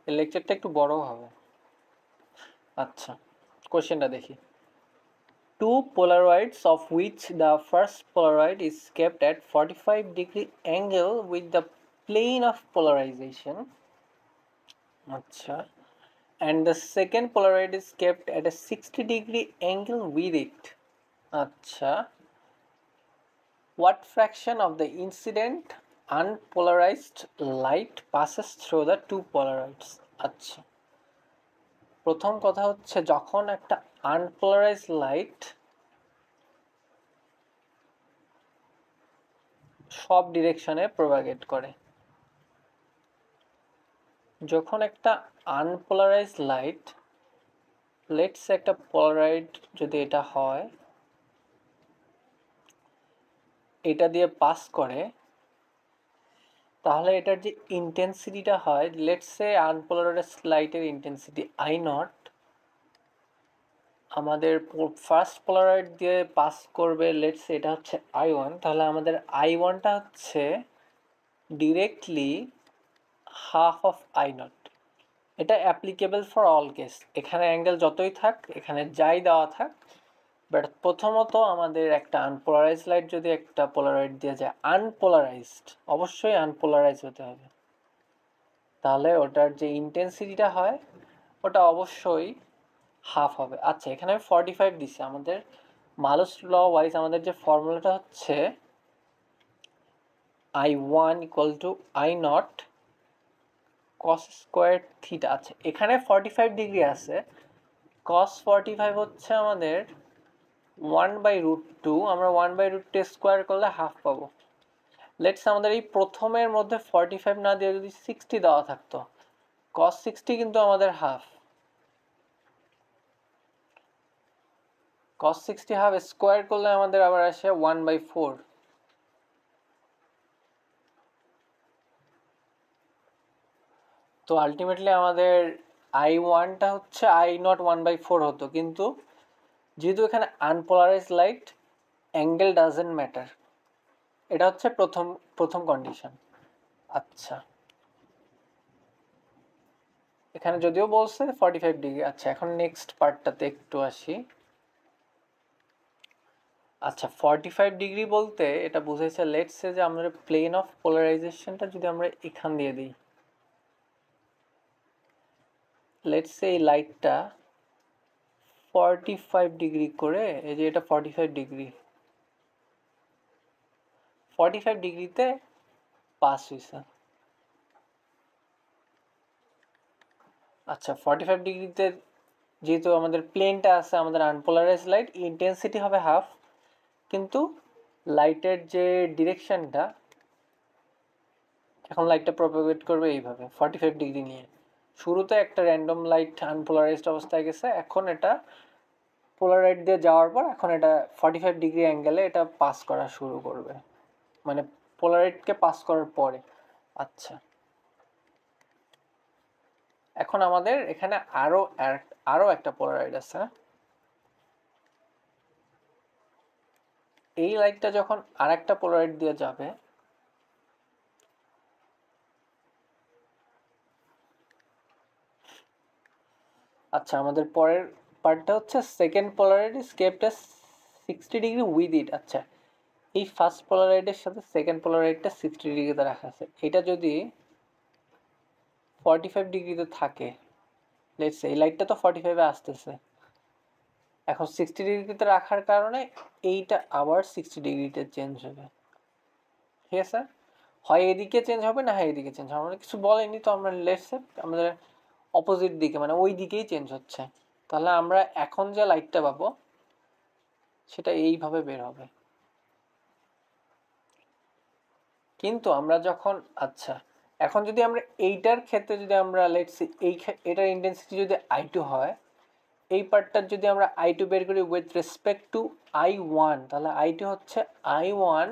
এই লেকচারটা একটু বড় হবে। আচ্ছা, কোশ্চেনটা দেখি। Two Polaroids of which the first Polaroid is kept at 45-degree angle with the plane of polarization. আচ্ছা, and the second Polaroid is kept at a 60-degree angle with it. আচ্ছা, what fraction of the incident unpolarized light passes through the two Polaroids? আচ্ছা, প্রথম কথা হচ্ছে যখন একটা unpolarised light সব ডিরেকশনে propagate করে, যখন একটা আনপোলারাইজড লাইট, লেটস একটা পোলারাইড যদি এটা হয়, এটা দিয়ে পাস করে, তাহলে এটার যে ইন্টেন্সিটিটা হয়, লেটস সে আনপোলারাইজড লাইটের ইন্টেন্সিটি আই নট, আমাদের ফার্স্ট পোলারয়েড দিয়ে পাস করবে, লেটস এটা হচ্ছে I1, তাহলে আমাদের I1টা হচ্ছে ডিরেক্টলি হাফ অফ I0। এটা অ্যাপ্লিকেবল ফর অল কেস, এখানে অ্যাঙ্গেল যতই থাক, এখানে যাই দেওয়া থাক, বাট প্রথমত আমাদের একটা আনপোলারাইজড লাইট যদি একটা পোলারয়েড দিয়ে যায়, আনপোলারাইজড, অবশ্যই আনপোলারাইজ হতে হবে, তাহলে ওটার যে ইন্টেন্সিটিটা হয় ওটা অবশ্যই হাফ হবে। আচ্ছা, এখানে আমি 45 দিচ্ছি। আমাদের মালস ল ওয়াইজ আমাদের যে ফর্মুলাটা হচ্ছে I1 equal to I0 cos square theta. আছে এখানে 45 ডিগ্রি আছে, cos 45 হচ্ছে আমাদের 1/√2, আমরা 1/√2 স্কোয়ার করলে হাফ পাবো। লেটস আমাদের এই প্রথমের মধ্যে 45 না দিয়ে যদি 60 দেওয়া থাকতো, cos 60 কিন্তু আমাদের হাফ, cos 60 হাফ স্কোয়ার করলে আমাদের আবার আসে 1/4। তো আলটিমেটলি আমাদের I1টা হচ্ছে I0 1/4 হতো, কিন্তু যেহেতু এখানে unpolarised light, angle doesn't matter, এটা হচ্ছে প্রথম কন্ডিশন। আচ্ছা, এখানে যদিও বলছে 45 ডিগ্রি। আচ্ছা, এখন নেক্সট পার্টটাতে একটু আসি। আচ্ছা, 45 ডিগ্রি বলতে এটা বুঝাইছে, লেটস সে যে আমরা প্লেন অফ পোলারাইজেশনটা যদি আমরা এখান দিয়ে দিই, লেটস সে এই লাইটটা 45 ডিগ্রি করে, এই যে এটা 45 ডিগ্রি, 45 ডিগ্রিতে পাস হয়েছে। আচ্ছা, 45 ডিগ্রিতে যেহেতু আমাদের প্লেনটা আছে, আমাদের আনপোলারাইজ লাইট, ইন্টেন্সিটি হবে হাফ, কিন্তু লাইটের যে ডিরেকশনটা, এখন লাইটটা প্রপাগেট করবে এইভাবে 45 ডিগ্রি নিয়ে। শুরুতে একটা র্যান্ডম লাইট আনপোলারাইজড অবস্থায় গেছে, এখন এটা পোলারাইড দিয়ে যাওয়ার পর এখন এটা 45 ডিগ্রি অ্যাঙ্গেলে এটা পাস করা শুরু করবে, মানে পোলারাইডকে পাস করার পরে। আচ্ছা, এখন আমাদের এখানে আরো একটা পোলারাইড আছে। এই লাইটটা যখন আরেকটা পোলারাইড দিয়ে যাবে, আচ্ছা আমাদের পরের পার্টটা হচ্ছে second polaroid is kept as 60 degree with it. আচ্ছা, এই ফার্স্ট পোলারাইডের সাথে সেকেন্ড পোলারাইডটা 60 ডিগ্রিতে রাখা আছে, এটা যদি 45 ডিগ্রিতে থাকে, লেটস সে এই লাইটটা তো 45-এ আসতেছে, এখন 60 ডিগ্রিতে রাখার কারণে এইটা আবার 60 ডিগ্রিতে চেঞ্জ হবে। ঠিক আছে, হয় এদিকে চেঞ্জ হবে, না হয় এদিকে চেঞ্জ হবে, আমরা কিছু বলেনি তো, আমরা লেটস সে আমাদের অপোজিট দিকে, মানে ওই দিকেই চেঞ্জ হচ্ছে, তাহলে আমরা এখন যে লাইটটা পাবো সেটা এইভাবে বের হবে। কিন্তু আমরা যখন, আচ্ছা এখন যদি আমরা এইটার ক্ষেত্রে যদি আমরা লেটস সে এটার ইন্টেন্সিটি যদি I2 হয়, এই পার্টটার যদি আমরা I2 বের করি উইথ রেসপেক্ট টু I1, তাহলে I2 হচ্ছে I1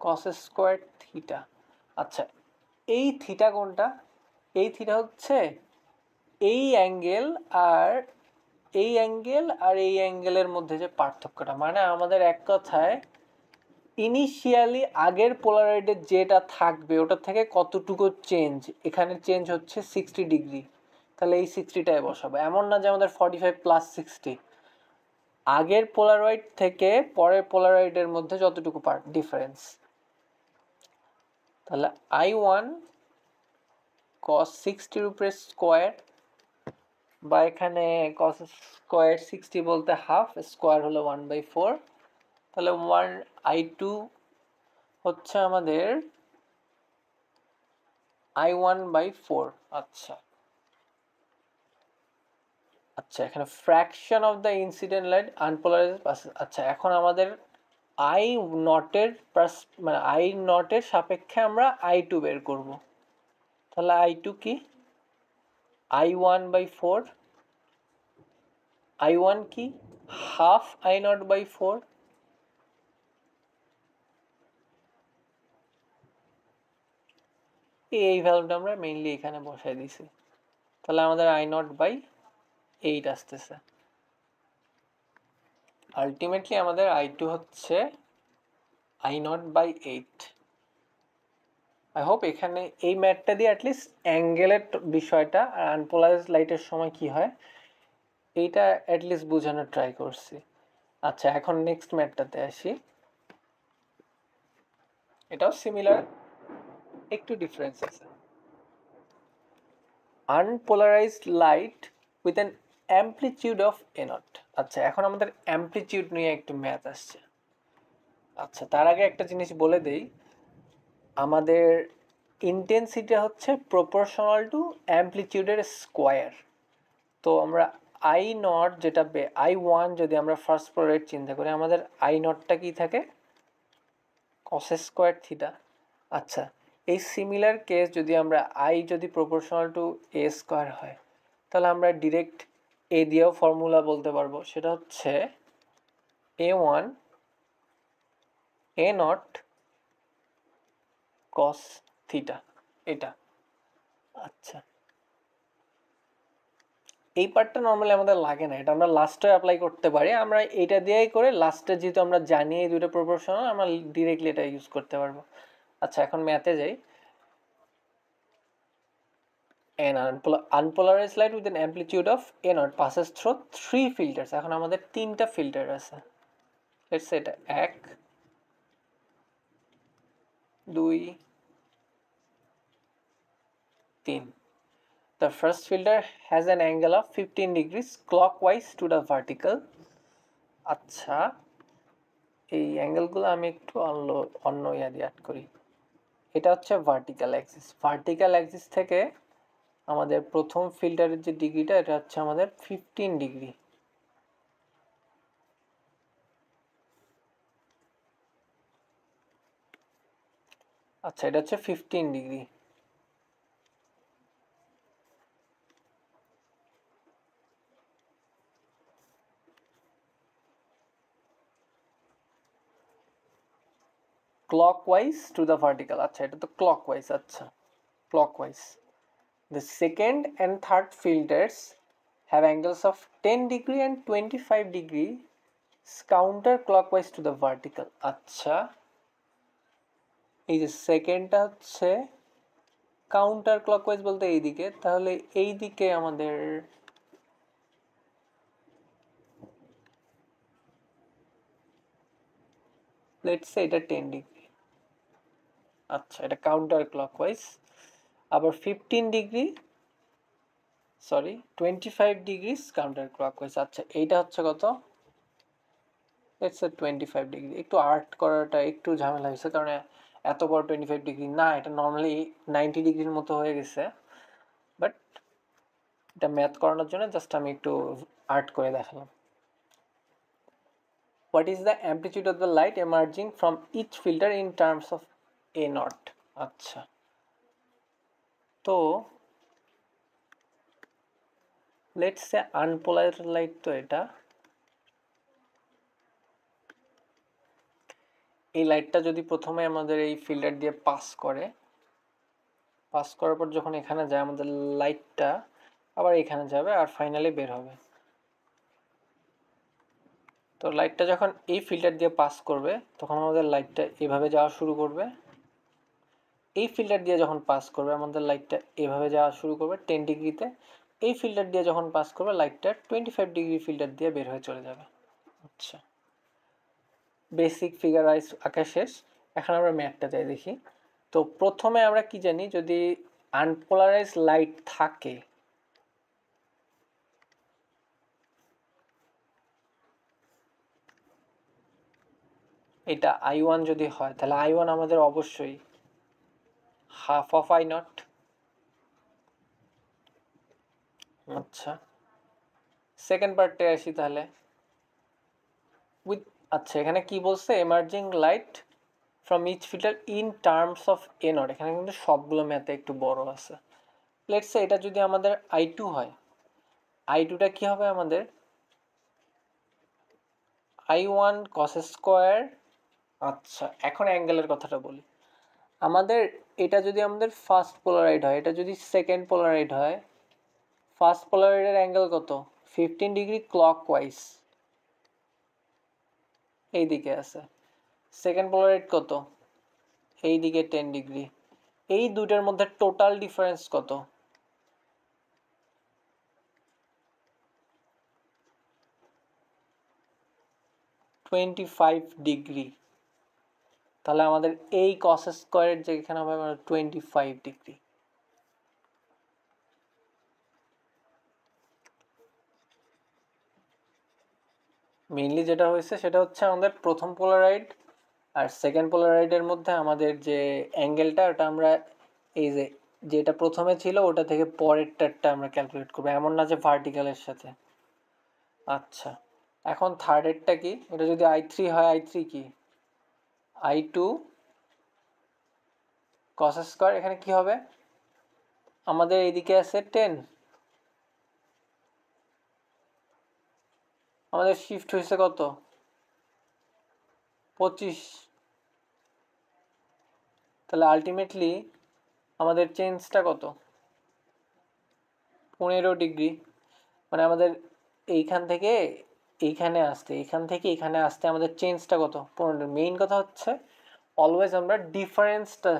cos স্কোয়ার থিটা। আচ্ছা, এই থিটা কোনটা? এই থিটা হচ্ছে এই অ্যাঙ্গেল আর এই অ্যাঙ্গেল আর এই অ্যাঙ্গেলের মধ্যে যে পার্থক্যটা, মানে আমাদের এক কথায় ইনিশিয়ালি আগের পোলারাইডের যেটা থাকবে ওটা থেকে কতটুকু চেঞ্জ, এখানে চেঞ্জ হচ্ছে 60 ডিগ্রি, তাহলে এই 60টায় বসাবো। এমন না যে আমাদের 45+60, আগের পোলারয়েড থেকে পরের পোলারয়েডের মধ্যে যতটুকু ডিফারেন্স। তাহলে I1 cos 60 উপরে স্কোয়ার, বা এখানে cos স্কোয়ার 60 বলতে হাফ, স্কোয়ার হলো 1/4, তাহলে I2 হচ্ছে আমাদের I1/4। আচ্ছা আচ্ছা, এখানে fraction of the incident light unpolarised passes. আচ্ছা, এখন আমাদের আই নটের মানে আই নটের সাপেক্ষে আমরা I2 বের করব। তাহলে I2 কি? I1/4, I1 কি? হাফ I0/4, এই ভ্যালুটা আমরা মেইনলি এখানে বসাই দিছি। তাহলে আমাদের I0/8 আসতেছে। আলটিমেটলি আমাদের I2 হচ্ছে I0/8। আই হোপ এখানে এই ম্যাথটা দিয়ে অ্যাটলিস্ট অ্যাঙ্গেলের বিষয়টা আর আনপোলারাইজ লাইটের সময় কি হয় এইটা অ্যাটলিস্ট বোঝানোর ট্রাই করছি। আচ্ছা, এখন নেক্সট ম্যাথটাতে আসি। এটাও সিমিলার, একটু ডিফারেন্স আছে। Unpolarised light with an amplitude of A0। আচ্ছা, এখন আমাদের অ্যাম্পলিটিউড নিয়ে একটু ম্যাথ আসছে। আচ্ছা, তার আগে একটা জিনিস বলে দেই, আমাদের ইন্টেন্সিটি হচ্ছে প্রপোর্শনাল টু অ্যাম্পলিটিউডের স্কোয়ার। তো আমরা I0 যেটা I1 যদি আমরা ফার্স্ট পোলারাইড চিন্তা করি, আমাদের I0টা কি থাকে? cos square theta. আচ্ছা, এই সিমিলার কেস যদি আমরা যদি প্রপোর্শনাল টু A স্কোয়ার হয়, তাহলে আমরা ডিরেক্ট এ দিয়েও ফর্মুলা বলতে পারবো, সেটা হচ্ছে A1 A0 cos থিটা, এটা। আচ্ছা, এই পার্টটা নর্মালি আমাদের লাগে না, এটা আমরা লাস্টে অ্যাপ্লাই করতে পারি। আমরা এটা দিয়েই করে লাস্টে, যেহেতু আমরা জানি এই দুটো প্রপোর্শনাল, আমরা ডিরেক্টলি এটা ইউজ করতে পারবো। আচ্ছা, এখন ম্যাথে যাই। An unpolarized light with an amplitude of A0 passes through 3 filters. এখন আমাদের 3টা ফিল্টার আছে। লেটস সে এটা 1 2 3। The first filter has an angle of 15 degrees clockwise to the vertical. আচ্ছা, এই অ্যাঙ্গেলগুলো আমি একটু অন্য ইয়া দিয়ে অ্যাড করি। এটা হচ্ছে ভার্টিক্যাল অ্যাক্সিস। ভার্টিক্যাল অ্যাক্সিস থেকে আমাদের প্রথম ফিল্টারের যে ডিগ্রিটা, এটা হচ্ছে আমাদের 15 ডিগ্রি। আচ্ছা, এটা হচ্ছে 15 degree. clockwise to the vertical। আচ্ছা, এটা তো clockwise। আচ্ছা, clockwise। The second and third filters have angles of 10 degree and 25 degree counter clockwise to the vertical। আচ্ছা, এই যে সেকেন্ডটা হচ্ছে কাউন্টার ক্লকওয়াইজ বলতে এইদিকে, তাহলে এই দিকে আমাদের লেটস সে এটা 10 ডিগ্রি। আচ্ছা, এটা কাউন্টার ক্লকওয়াইজ। আবার 25 ডিগ্রিজ কাউন্টার ক্লকওয়াইজ। আচ্ছা, এইটা হচ্ছে কত? Let's say 25 degree. একটু আর্ট করাটা একটু ঝামেলা হয়েছে, কারণ এত বড় 25 ডিগ্রি না, এটা নর্মালি 90 ডিগ্রির মতো হয়ে গেছে, বাট এটা ম্যাথ করানোর জন্য জাস্ট আমি একটু আর্ট করে দেখালাম। What is the amplitude of the light emerging from each filter in terms of A0? আচ্ছা, তো লেটস সে আনপোলারাইজড লাইট, তো এটা এই লাইটটা যদি প্রথমে আমাদের এই ফিল্টার দিয়ে পাস করার পর যখন এখানে যায়, আমাদের লাইটটা আবার এখানে যাবে আর ফাইনালি বের হবে। তো লাইটটা যখন এই ফিল্টার দিয়ে পাস করবে তখন আমাদের লাইটটা এভাবে যাওয়া শুরু করবে। এই ফিল্টার দিয়ে যখন পাস করবে আমাদের লাইটটা এভাবে যাওয়া শুরু করবে 10 ডিগ্রিতে। এই ফিল্টার দিয়ে যখন পাস করবে লাইটটা 25 ডিগ্রি ফিল্টার দিয়ে বের হয়ে চলে যাবে। আচ্ছা, বেসিক ফিগারাইজ আঁকা শেষ। এখন আমরা ম্যাথটা যাই দেখি। তো প্রথমে আমরা কি জানি, যদি আনপোলারাইজ লাইট থাকে, এটা I1 যদি হয় তাহলে I1 আমাদের অবশ্যই হাফ অফ I নট। আচ্ছা, সেকেন্ড পার্টে আসি তাহলে। উইথ, আচ্ছা এখানে কি বলছে, emerging light from each filter in terms of a naught. এখানে কিন্তু সবগুলো ম্যাথে একটু বড় আছে। লেটস সে এটা যদি আমাদের I2 হয়, I2টা কি হবে আমাদের I1 cos স্কোয়ার। আচ্ছা, এখন অ্যাঙ্গেলের কথাটা বলি। আমাদের এটা যদি আমাদের ফার্স্ট পোলারাইড হয়, এটা যদি সেকেন্ড পোলারাইড হয়, ফার্স্ট পোলারাইডের অ্যাঙ্গেল কত? 15 ডিগ্রি ক্লকওয়াইজ, এই দিকে আছে। সেকেন্ড পোলারাইড কত? এই দিকে 10 ডিগ্রি। এই দুইটার মধ্যে টোটাল ডিফারেন্স কত? 25 ডিগ্রি। তাহলে আমাদের এই কস স্কোয়ারের যে এখানে হবে 25 ডিগ্রি। মেইনলি যেটা হয়েছে সেটা হচ্ছে আমাদের প্রথম পোলারাইড আর সেকেন্ড পোলারাইডের মধ্যে আমাদের যে অ্যাঙ্গেলটা, ওটা আমরা এই যে যেটা প্রথমে ছিল ওটা থেকে পরেরটারটা আমরা ক্যালকুলেট করবো, এমন না যে ভার্টিক্যালের সাথে। আচ্ছা, এখন থার্ডেরটা কি? এটা যদি I3 হয়, I3 কি? I2 cos square. এখানে কি হবে? আমাদের এইদিকে আছে 10, আমাদের শিফট হয়েছে কত? 25। তাহলে আলটিমেটলি আমাদের চেঞ্জটা কত? 15 ডিগ্রি। মানে আমাদের এইখান থেকে এইখানে আসতে, এইখান থেকে এখানে আসতে আমাদের চেঞ্জটা কত? 15। মেইন কথা হচ্ছে অলওয়েজ আমরা ডিফারেন্সটা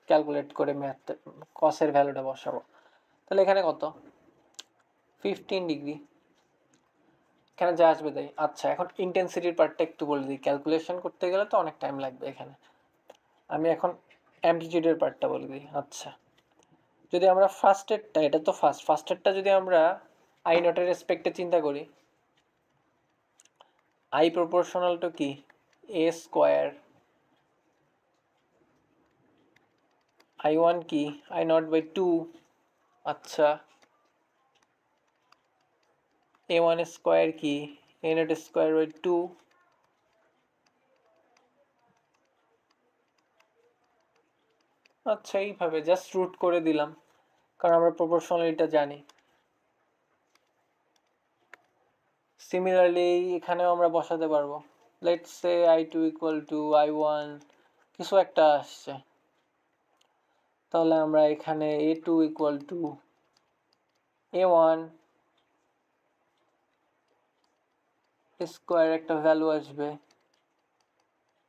ক্যালকুলেট করে ম্যাথ কসের ভ্যালুটা বসাবো। তাহলে এখানে কত? 15 ডিগ্রি। এখানে যা আসবে তাই। আচ্ছা, এখন ইন্টেন্সিটির পার্টটা একটু বলে দিই, ক্যালকুলেশন করতে গেলে তো অনেক টাইম লাগবে এখানে। আমি এখন অ্যামপ্লিটিউডের পার্টটা বলে দিই। আচ্ছা, যদি আমরা ফার্স্টেরটা, এটা তো ফার্স্টেরটা যদি আমরা I নটের রেসপেক্টে চিন্তা করি, I প্রপোর্শনাল টু কি? A square. I1 কি? I naught by 2। আচ্ছা, A1 স্কোয়ার কি? A naught square by 2। আচ্ছা, এইভাবে জাস্ট রুট করে দিলাম, কারণ আমরা প্রপোর্শনালিটা জানি। সিমিলারলি এখানেও আমরা বসাতে পারবো। Let's say I2 equal to I1 কিছু একটা আসছে, তাহলে আমরা এখানে A2 equal to A1 square একটা ভ্যালু আসবে,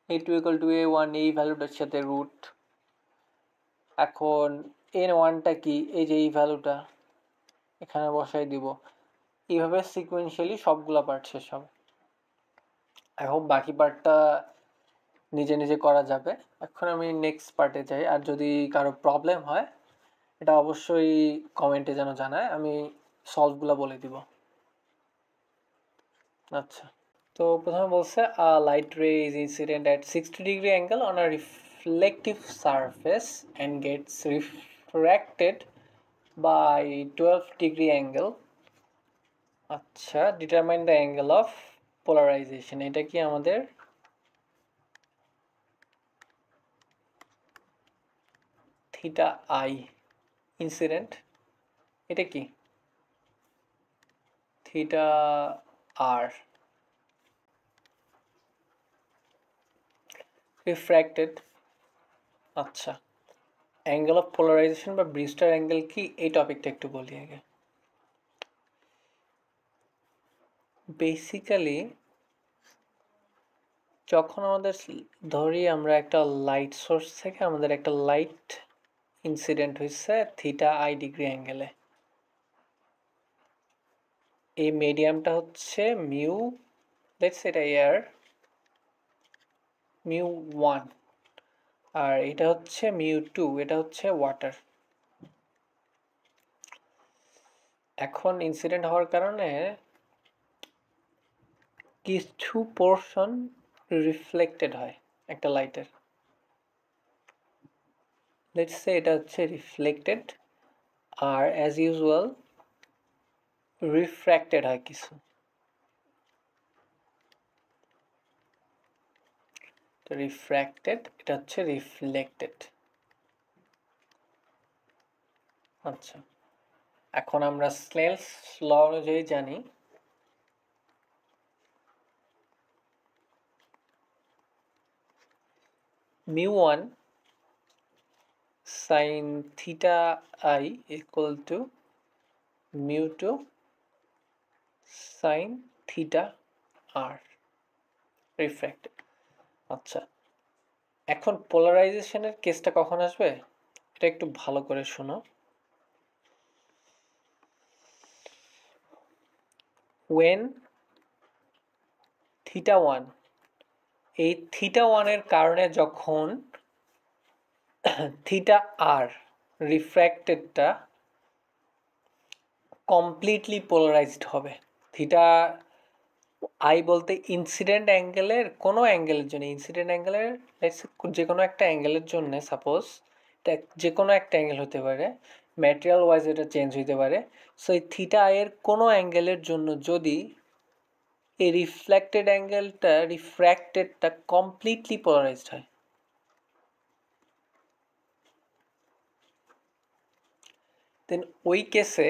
A2 ইকুয়াল টু A1 এই ভ্যালুটার সাথে রুট। এখন N1টা কি? এই যে এই ভ্যালুটা এখানে বসাই দিব। এইভাবে সিকুয়েন্সিয়ালি সবগুলা পার্ট শেষ হবে। এখন বাকি পার্টটা নিজে নিজে করা যাবে। এখন আমি নেক্সট পার্টে যাই, আর যদি কারো প্রবলেম হয় এটা অবশ্যই কমেন্টে যেন জানায়, আমি সলভগুলো বলে দিব। আচ্ছা, তো প্রথমে বলছে light ray is incident at 60 degree angle on a reflective surface and gets refracted by 12 degree angle. আচ্ছা, determine the angle of polarization. এটা কি আমাদের থিটা আই ইনসিডেন্ট, এটা কি থিটা আর রিফ্র্যাক্টেড। আচ্ছা, অ্যাঙ্গেল অফ পোলারাইজেশন বা Brewster angle কি, এই টপিকটা একটু বলি আগে। বেসিক্যালি যখন আমাদের ধরি আমরা একটা লাইট সোর্স থেকে আমাদের একটা লাইট ইনসিডেন্ট হয়েছে থিটা আই ডিগ্রি অ্যাঙ্গেলে, এই মিডিয়ামটা হচ্ছে মিউ, লেটস এটা এয়ার, মিউ 1, আর এটা হচ্ছে মিউ 2, এটা হচ্ছে ওয়াটার। এখন ইনসিডেন্ট হওয়ার কারণে কিছু পোর্শন রিফ্লেক্টেড হয় একটা লাইটের, লেটস সে এটা হচ্ছে রিফ্লেক্টেড, আর অ্যাজ ইউজুয়াল রিফ্র্যাক্টেড হয় কিছু। রিফ্র্যাক্টেড, এটা হচ্ছে রিফ্লেক্টেড। আচ্ছা, এখন আমরা স্নেলস ল অনুযায়ী জানি μ1 sin theta I equal to μ2 sin theta R refracted. আচ্ছা, এখন পোলারাইজেশনের কেসটা কখন আসবে এটা একটু ভালো করে শোনো। when theta 1, এই থিটা 1 এর কারণে যখন থিটা আর রিফ্র্যাক্টেডটা কমপ্লিটলি পোলারাইজড হবে। থিটা আই বলতে ইনসিডেন্ট অ্যাঙ্গেলের কোনো অ্যাঙ্গেলের জন্য, ইনসিডেন্ট অ্যাঙ্গেলের যে কোনো একটা অ্যাঙ্গেলের জন্য, সাপোজ যে কোনো একটা অ্যাঙ্গেল হতে পারে, ম্যাটেরিয়াল ওয়াইজ এটা চেঞ্জ হতে পারে। সো এই থিটা আইয়ের কোনো অ্যাঙ্গেলের জন্য যদি এই রিফ্র্যাক্টেডটা কমপ্লিটলি পোলারাইজড হয়, দেন ওই কেসে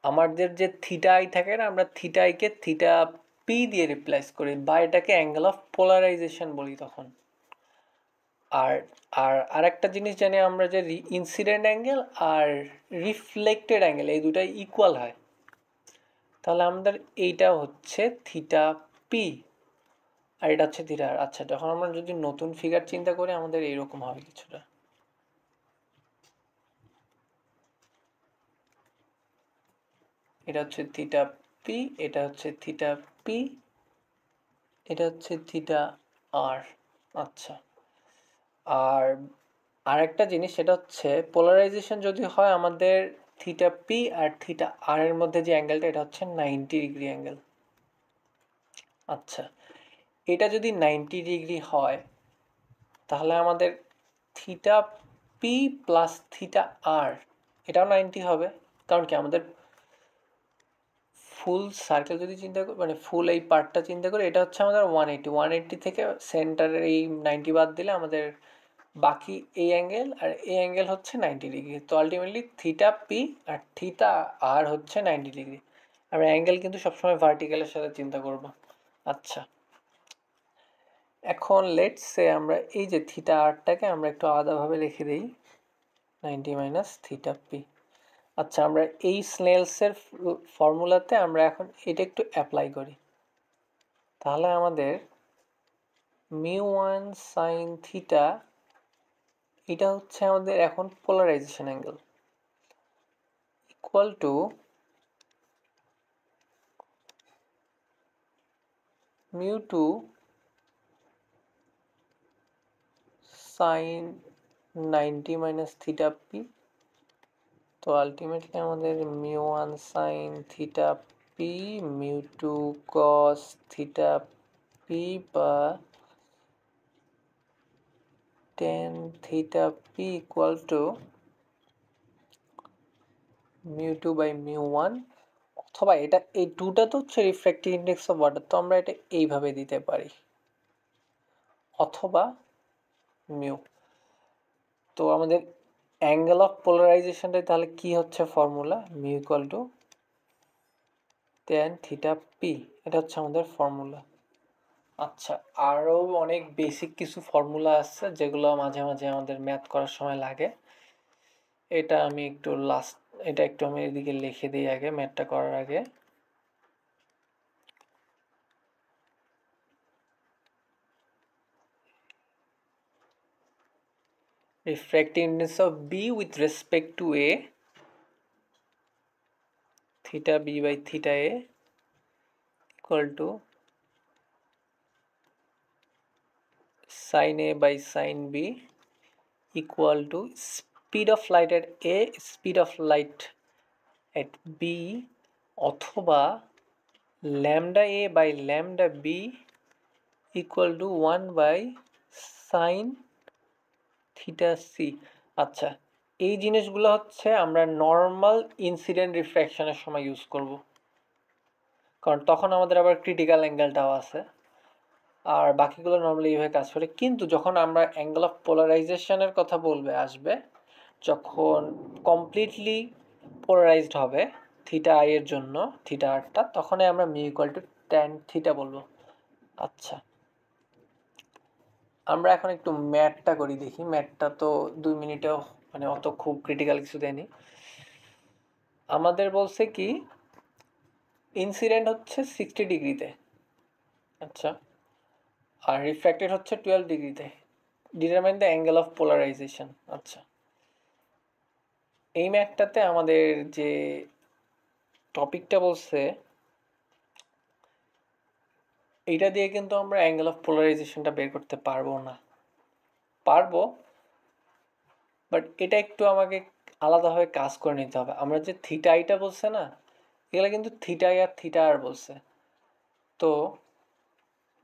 আমাদের যে থিটা আই থাকে না, আমরা থিটা আইকে থিটা পি দিয়ে রিপ্লেস করি বা এটাকে অ্যাঙ্গেল অফ পোলারাইজেশন বলি তখন। আর আর আরেকটা জিনিস জানি আমরা যে ইনসিডেন্ট অ্যাঙ্গেল আর রিফ্লেক্টেড অ্যাঙ্গেল এই দুটাই ইকুয়াল হয়, তাহলে আমাদের এইটা হচ্ছে থিটা পি আর এটা হচ্ছে থিটা আর। আচ্ছা, যখন আমরা যদি নতুন ফিগার চিন্তা করি আমাদের এইরকম হবে কিছুটা। এটা হচ্ছে থিটা পি, এটা হচ্ছে থিটা পি, এটা হচ্ছে থিটা আর। আচ্ছা, আর আরেকটা জিনিস সেটা হচ্ছে পোলারাইজেশন যদি হয় আমাদের থিটা পি আর থিটা আর এর মধ্যে যে অ্যাঙ্গেলটা এটা হচ্ছে 90 ডিগ্রি অ্যাঙ্গেল। আচ্ছা, এটা যদি 90 ডিগ্রি হয় তাহলে আমাদের থিটা পি প্লাস থিটা আর এটাও 90 হবে। কারণ কি আমাদের ফুল সার্কেল যদি চিন্তা করি, মানে ফুল এই পার্টটা চিন্তা করি, এটা হচ্ছে আমাদের 180 থেকে সেন্টারের এই 90 বাদ দিলে আমাদের বাকি এই অ্যাঙ্গেল আর এই অ্যাঙ্গেল হচ্ছে 90 ডিগ্রি। তো ultimately theta P R theta আর হচ্ছে 90 ডিগ্রি। আমরা অ্যাঙ্গেল কিন্তু সবসময় ভার্টিক্যালের সাথে চিন্তা করব। আচ্ছা, এখন লেটস সে আমরা এই যে থিটা আরটাকে আমরা একটু আলাদাভাবে লিখে দিই, 90 মাইনাস থিটা পি। আচ্ছা, আমরা এই স্নেলসের ফর্মুলাতে আমরা এখন এটা একটু অ্যাপ্লাই করি, তাহলে আমাদের μ1 sin থিটা এটা হচ্ছে আমাদের এখন polarization angle equal to μ2 sin 90 minus theta p. তো আলটিমেটলি আমাদের μ1 sin theta p μ2 cos theta p বা tan theta p equal to μ2 by μ1, অথবা এটা এই টুটা তো হচ্ছে রিফ্র্যাক্টিভ ইন্ডেক্স অফ ওয়াটার, তো আমরা এটা এইভাবে দিতে পারি, অথবা মিউ। তো আমাদের অ্যাঙ্গেল অফ পোলারাইজেশনটাই তাহলে কি হচ্ছে formula, mu equal to tan theta P, এটা হচ্ছে আমাদের ফর্মুলা। আচ্ছা, আরও অনেক বেসিক কিছু ফর্মুলা আছে যেগুলো মাঝে মাঝে আমাদের ম্যাথ করার সময় লাগে। এটা আমি একটু আমি এদিকে লিখে দিই আগে ম্যাথটা করার আগে। refractive index of B with respect to A, theta B by theta A equal to sin A by sin B equal to speed of light at A, speed of light at B, অথবা lambda A by lambda B equal to 1 by sin theta C. আচ্ছা, এই জিনিসগুলো হচ্ছে আমরা normal incident রিফ্র্যাকশনের সময় use করব, কারণ তখন আমাদের আবার ক্রিটিক্যাল অ্যাঙ্গেলটাও আছে, আর বাকিগুলো নর্মালি এইভাবে কাজ করে। কিন্তু যখন আমরা অ্যাঙ্গেল অফ পোলারাইজেশনের কথা আসবে, যখন কমপ্লিটলি পোলারাইজড হবে থিটা আই এর জন্য, থিটা আরটা, তখনই আমরা mu equal to tan theta বলবো। আচ্ছা, আমরা এখন একটু ম্যাথটা করি, দেখি। ম্যাথটা তো 2 মিনিটেও মানে অত খুব ক্রিটিক্যাল কিছু দেয়নি। আমাদের বলছে কি ইনসিডেন্ট হচ্ছে 60 ডিগ্রিতে, আচ্ছা, আর রিফ্র্যাক্টেড হচ্ছে 12 ডিগ্রিতে। Determine the angle of polarisation. আচ্ছা, এই ম্যাথটাতে আমাদের যে টপিকটা বলছে এইটা দিয়ে কিন্তু আমরা অ্যাঙ্গেল অফ পোলারাইজেশনটা বের করতে পারবো না। পারবো, বাট এটা একটু আমাকে আলাদাভাবে কাজ করে নিতে হবে। আমরা যে থিটা আইটা বলছে না, এগুলো কিন্তু থিটা আই আর থিটা আর বলছে। তো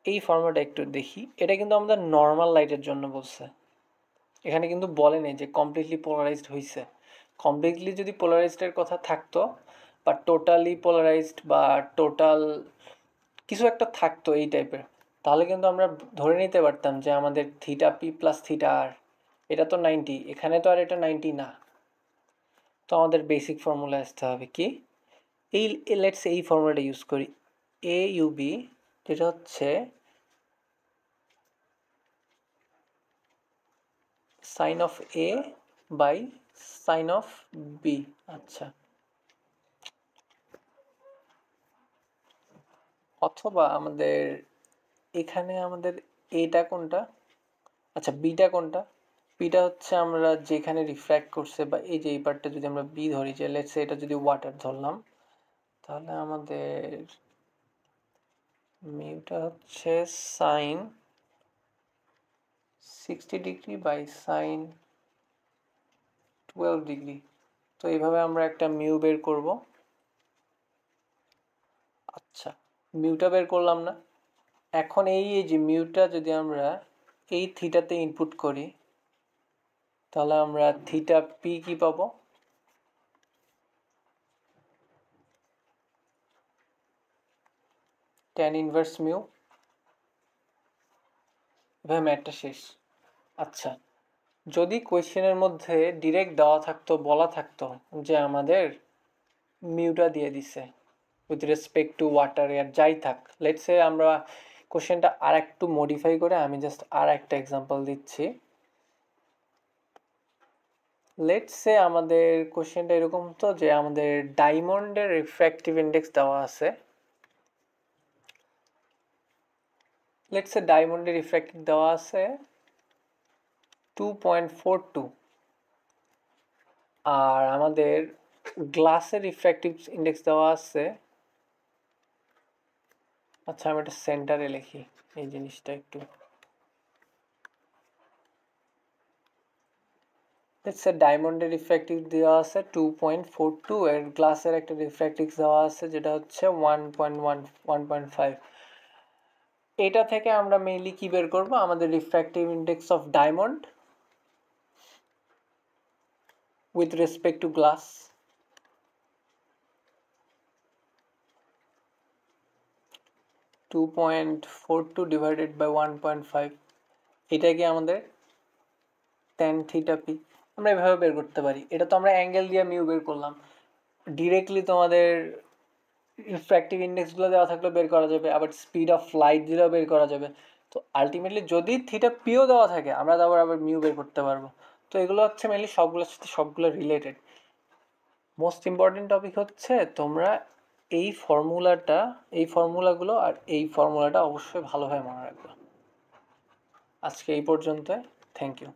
এই ফর্মুলাটা একটু দেখি। এটা কিন্তু আমাদের নর্মাল লাইটের জন্য বলছে, এখানে কিন্তু বলেনি যে কমপ্লিটলি পোলারাইজড হয়েছে। কমপ্লিটলি যদি পোলারাইজডের কথা থাকতো, বা টোটালি পোলারাইজড, বা টোটাল কিছু একটা থাকতো এই টাইপের, তাহলে কিন্তু আমরা ধরে নিতে পারতাম যে আমাদের থিটা পি প্লাস থিটা আর, এটা তো 90, এখানে তো আর এটা 90 না। তো আমাদের বেসিক ফর্মুলা আসতে হবে কি, এই লেটস এই ফর্মুলাটা ইউজ করি। এ ইউবি, যেটা হচ্ছে sine of a by sine of b. আচ্ছা, অথবা আমাদের এখানে আমাদের এটা কোনটা, আচ্ছা বিটা কোনটা, বিটা হচ্ছে আমরা যেখানে রিফ্র্যাক্ট করছে, বা এই যে এই পার্টটা যদি আমরা বি ধরি, যে লেটস এটা যদি ওয়াটার ধরলাম, তাহলে আমাদের মিউটা হচ্ছে sine 60 degree by sine 12 degree. তো এইভাবে আমরা একটা মিউ বের করব। আচ্ছা, মিউটা বের করলাম না, এখন এই যে মিউটা যদি আমরা এই থিটাতে ইনপুট করি, তাহলে আমরা থিটা পি কি পাবো, ট্যান ইনভার্স মিউ। এভাবে ম্যাথটা শেষ। আচ্ছা, যদি কোয়েশ্চেনের মধ্যে ডিরেক্ট দেওয়া থাকতো, বলা থাকতো যে আমাদের মিউটা দিয়ে দিছে with respect to water air যাই থাক, লেটস সে আমরা কোশ্চেনটা আর একটু মডিফাই করে আমি জাস্ট আর একটা এক্সাম্পল দিচ্ছি। লেটস সে আমাদের কোশ্চেনটা এরকম তো, যে আমাদের ডায়মন্ডের রিফ্র্যাক্টিভ ইন্ডেক্স দেওয়া আছে, লেটস সে ডায়মন্ডের রিফ্র্যাক্টিভ দেওয়া আছে 2.42, আর আমাদের গ্লাসের রিফ্র্যাক্টিভ ইন্ডেক্স দেওয়া আছে, আচ্ছা আমি এটা সেন্টারে লিখি এই জিনিসটা একটু, লেটস সে ডায়মন্ডের রিফ্র্যাক্টিভ দেওয়া আছে 2.42, এর গ্লাসের একটা রিফ্র্যাক্টিভ দেওয়া আছে যেটা হচ্ছে 1.5। এটা থেকে আমরা মেইনলি কি বের করব, আমাদের refractive index of diamond with respect to glass, (2.42 divided by 1.5), এটা কি আমাদের tan theta p। আমরা এভাবে বের করতে পারি। এটা তো আমরা অ্যাঙ্গেল দিয়ে মিউ বের করলাম, ডিরেক্টলি তোমাদের রিফ্র্যাক্টিভ ইন্ডেক্সগুলো দেওয়া থাকলেও বের করা যাবে, আবার স্পিড অফ লাইট দিলেও বের করা যাবে। তো আলটিমেটলি যদি থিটা পিও দেওয়া থাকে, আমরা আবার মিউ বের করতে পারবো। তো এগুলো হচ্ছে মেনলি সবগুলোর সাথে সবগুলো রিলেটেড। মোস্ট ইম্পর্টেন্ট টপিক হচ্ছে তোমরা এই ফর্মুলাটা, এই ফর্মুলাগুলো আর এই ফর্মুলাটা অবশ্যই ভালোভাবে মনে রাখবে। আজকে এই পর্যন্ত, থ্যাংক ইউ।